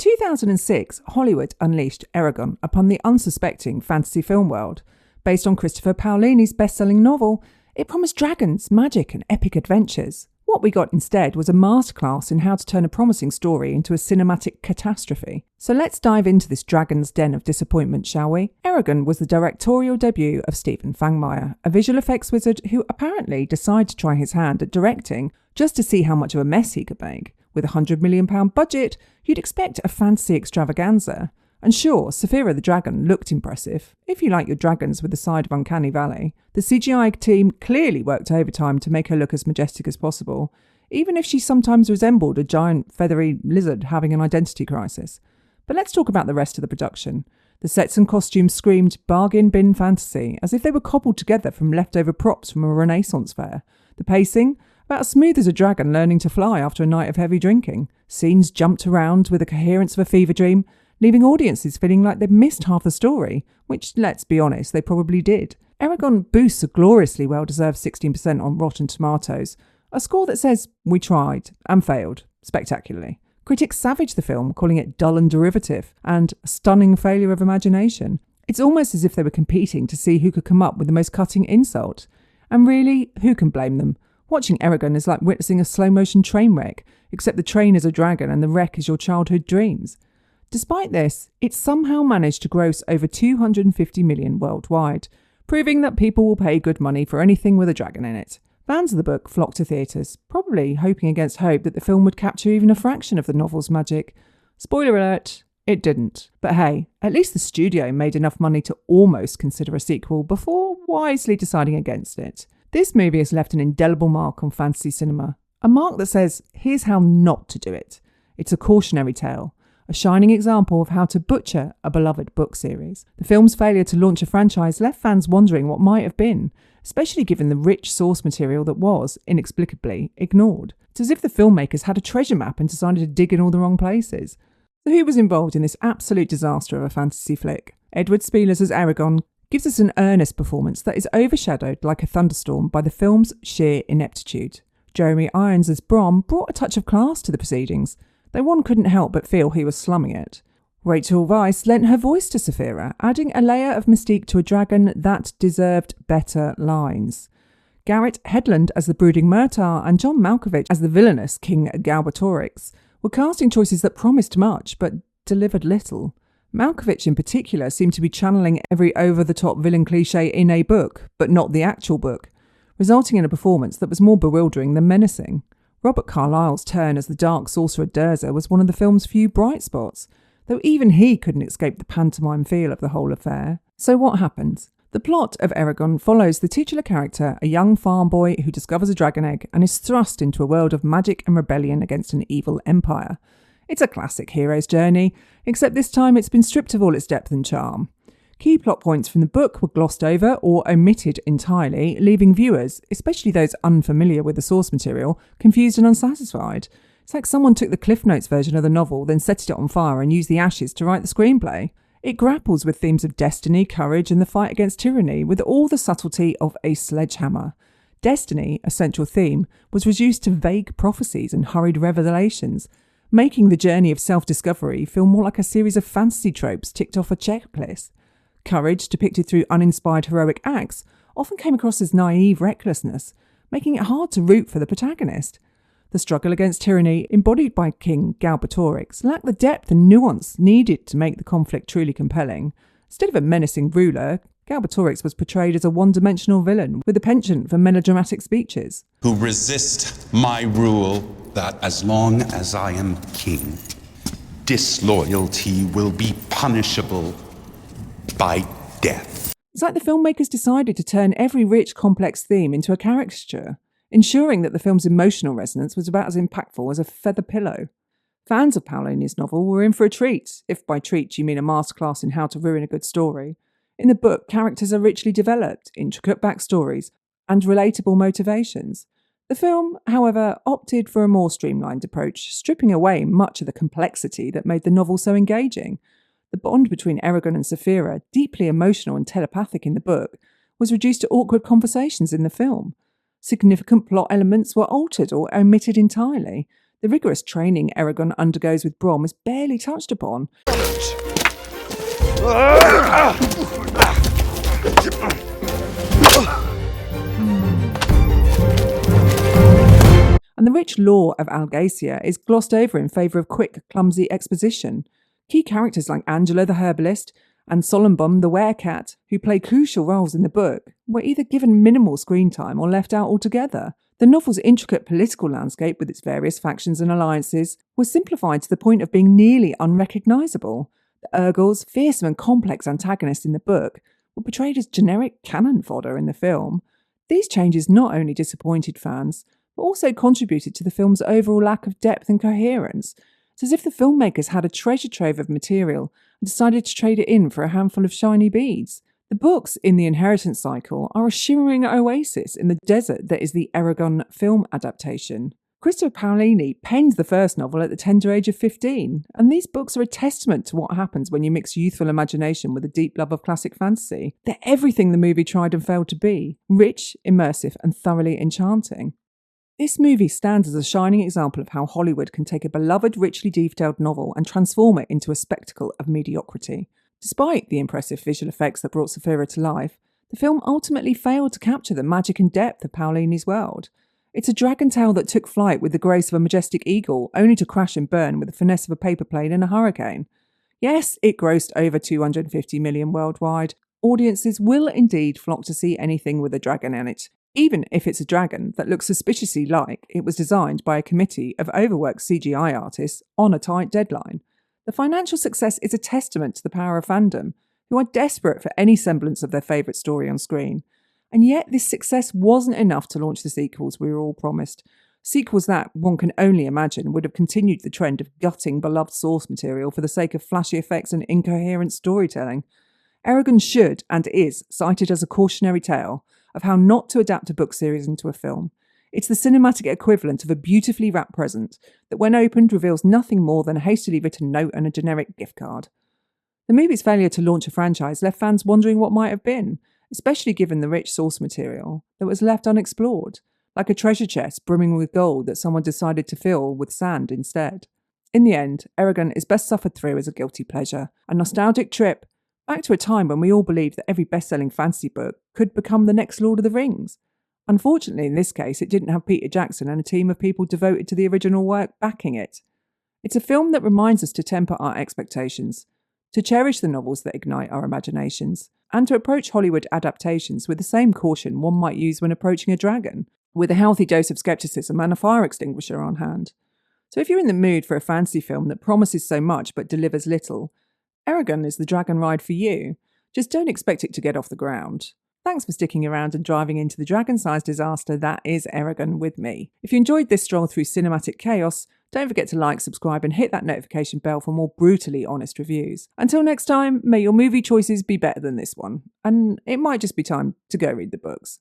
2006, Hollywood unleashed Eragon upon the unsuspecting fantasy film world. Based on Christopher Paolini's best-selling novel, it promised dragons, magic and epic adventures. What we got instead was a masterclass in how to turn a promising story into a cinematic catastrophe. So let's dive into this dragon's den of disappointment, shall we? Eragon was the directorial debut of Stephen Fangmeyer, a visual effects wizard who apparently decided to try his hand at directing just to see how much of a mess he could make. With a £100 million budget, you'd expect a fantasy extravaganza. And sure, Saphira the dragon looked impressive, if you like your dragons with a side of Uncanny Valley. The CGI team clearly worked overtime to make her look as majestic as possible, even if she sometimes resembled a giant feathery lizard having an identity crisis. But let's talk about the rest of the production. The sets and costumes screamed bargain bin fantasy, as if they were cobbled together from leftover props from a Renaissance fair. The pacing? About as smooth as a dragon learning to fly after a night of heavy drinking. Scenes jumped around with the coherence of a fever dream, leaving audiences feeling like they'd missed half the story, which, let's be honest, they probably did. Eragon boasts a gloriously well-deserved 16% on Rotten Tomatoes, a score that says, we tried, and failed, spectacularly. Critics savaged the film, calling it dull and derivative, and a stunning failure of imagination. It's almost as if they were competing to see who could come up with the most cutting insult. And really, who can blame them? Watching Eragon is like witnessing a slow-motion train wreck, except the train is a dragon and the wreck is your childhood dreams. Despite this, it somehow managed to gross over $250 million worldwide, proving that people will pay good money for anything with a dragon in it. Fans of the book flocked to theatres, probably hoping against hope that the film would capture even a fraction of the novel's magic. Spoiler alert, it didn't. But hey, at least the studio made enough money to almost consider a sequel before wisely deciding against it. This movie has left an indelible mark on fantasy cinema, a mark that says, here's how not to do it. It's a cautionary tale, a shining example of how to butcher a beloved book series. The film's failure to launch a franchise left fans wondering what might have been, especially given the rich source material that was, inexplicably, ignored. It's as if the filmmakers had a treasure map and decided to dig in all the wrong places. So who was involved in this absolute disaster of a fantasy flick? Edward Spielers as Eragon gives us an earnest performance that is overshadowed like a thunderstorm by the film's sheer ineptitude. Jeremy Irons as Brom brought a touch of class to the proceedings, though one couldn't help but feel he was slumming it. Rachel Weisz lent her voice to Saphira, adding a layer of mystique to a dragon that deserved better lines. Garrett Hedlund as the brooding Murtar and John Malkovich as the villainous King Galbatorix were casting choices that promised much but delivered little. Malkovich in particular seemed to be channeling every over-the-top villain cliché in a book, but not the actual book, resulting in a performance that was more bewildering than menacing. Robert Carlyle's turn as the dark sorcerer Durza was one of the film's few bright spots, though even he couldn't escape the pantomime feel of the whole affair. So what happens? The plot of Eragon follows the titular character, a young farm boy who discovers a dragon egg and is thrust into a world of magic and rebellion against an evil empire. It's a classic hero's journey, except this time it's been stripped of all its depth and charm. Key plot points from the book were glossed over or omitted entirely, leaving viewers, especially those unfamiliar with the source material, confused and unsatisfied. It's like someone took the Cliff Notes version of the novel, then set it on fire and used the ashes to write the screenplay. It grapples with themes of destiny, courage and the fight against tyranny with all the subtlety of a sledgehammer. Destiny, a central theme, was reduced to vague prophecies and hurried revelations, making the journey of self-discovery feel more like a series of fantasy tropes ticked off a checklist. Courage, depicted through uninspired heroic acts, often came across as naive recklessness, making it hard to root for the protagonist. The struggle against tyranny, embodied by King Galbatorix, lacked the depth and nuance needed to make the conflict truly compelling. Instead of a menacing ruler, Galbatorix was portrayed as a one-dimensional villain with a penchant for melodramatic speeches. Who resist my rule, that as long as I am king, disloyalty will be punishable by death. It's like the filmmakers decided to turn every rich, complex theme into a caricature, ensuring that the film's emotional resonance was about as impactful as a feather pillow. Fans of Paolini's novel were in for a treat, if by treat you mean a masterclass in how to ruin a good story. In the book, characters are richly developed, intricate backstories, and relatable motivations. The film, however, opted for a more streamlined approach, stripping away much of the complexity that made the novel so engaging. The bond between Eragon and Saphira, deeply emotional and telepathic in the book, was reduced to awkward conversations in the film. Significant plot elements were altered or omitted entirely. The rigorous training Eragon undergoes with Brom is barely touched upon. And the rich lore of Algacia is glossed over in favour of quick, clumsy exposition. Key characters like Angela the herbalist and Solombum the werecat, who play crucial roles in the book, were either given minimal screen time or left out altogether. The novel's intricate political landscape with its various factions and alliances was simplified to the point of being nearly unrecognisable. The Urgles, fearsome and complex antagonists in the book, were portrayed as generic cannon fodder in the film. These changes not only disappointed fans, but also contributed to the film's overall lack of depth and coherence. It's as if the filmmakers had a treasure trove of material and decided to trade it in for a handful of shiny beads. The books in the inheritance cycle are a shimmering oasis in the desert that is the Eragon film adaptation. Christopher Paolini penned the first novel at the tender age of 15, and these books are a testament to what happens when you mix youthful imagination with a deep love of classic fantasy. They're everything the movie tried and failed to be: rich, immersive, and thoroughly enchanting. This movie stands as a shining example of how Hollywood can take a beloved, richly detailed novel and transform it into a spectacle of mediocrity. Despite the impressive visual effects that brought Sapphira to life, the film ultimately failed to capture the magic and depth of Paolini's world. It's a dragon tale that took flight with the grace of a majestic eagle, only to crash and burn with the finesse of a paper plane in a hurricane. Yes, it grossed over 250 million worldwide. Audiences will indeed flock to see anything with a dragon in it, even if it's a dragon that looks suspiciously like it was designed by a committee of overworked CGI artists on a tight deadline. The financial success is a testament to the power of fandom, who are desperate for any semblance of their favourite story on screen. And yet this success wasn't enough to launch the sequels we were all promised. Sequels that, one can only imagine, would have continued the trend of gutting beloved source material for the sake of flashy effects and incoherent storytelling. Eragon should, and is, cited as a cautionary tale of how not to adapt a book series into a film. It's the cinematic equivalent of a beautifully wrapped present that, when opened, reveals nothing more than a hastily written note and a generic gift card. The movie's failure to launch a franchise left fans wondering what might have been, especially given the rich source material that was left unexplored, like a treasure chest brimming with gold that someone decided to fill with sand instead. In the end, Eragon is best suffered through as a guilty pleasure, a nostalgic trip back to a time when we all believed that every best-selling fantasy book could become the next Lord of the Rings. Unfortunately, in this case, it didn't have Peter Jackson and a team of people devoted to the original work backing it. It's a film that reminds us to temper our expectations, to cherish the novels that ignite our imaginations, and to approach Hollywood adaptations with the same caution one might use when approaching a dragon, with a healthy dose of skepticism and a fire extinguisher on hand. So if you're in the mood for a fantasy film that promises so much but delivers little, Eragon is the dragon ride for you. Just don't expect it to get off the ground. Thanks for sticking around and driving into the dragon-sized disaster that is Eragon with me. If you enjoyed this stroll through cinematic chaos, don't forget to like, subscribe and hit that notification bell for more brutally honest reviews. Until next time, may your movie choices be better than this one. And it might just be time to go read the books.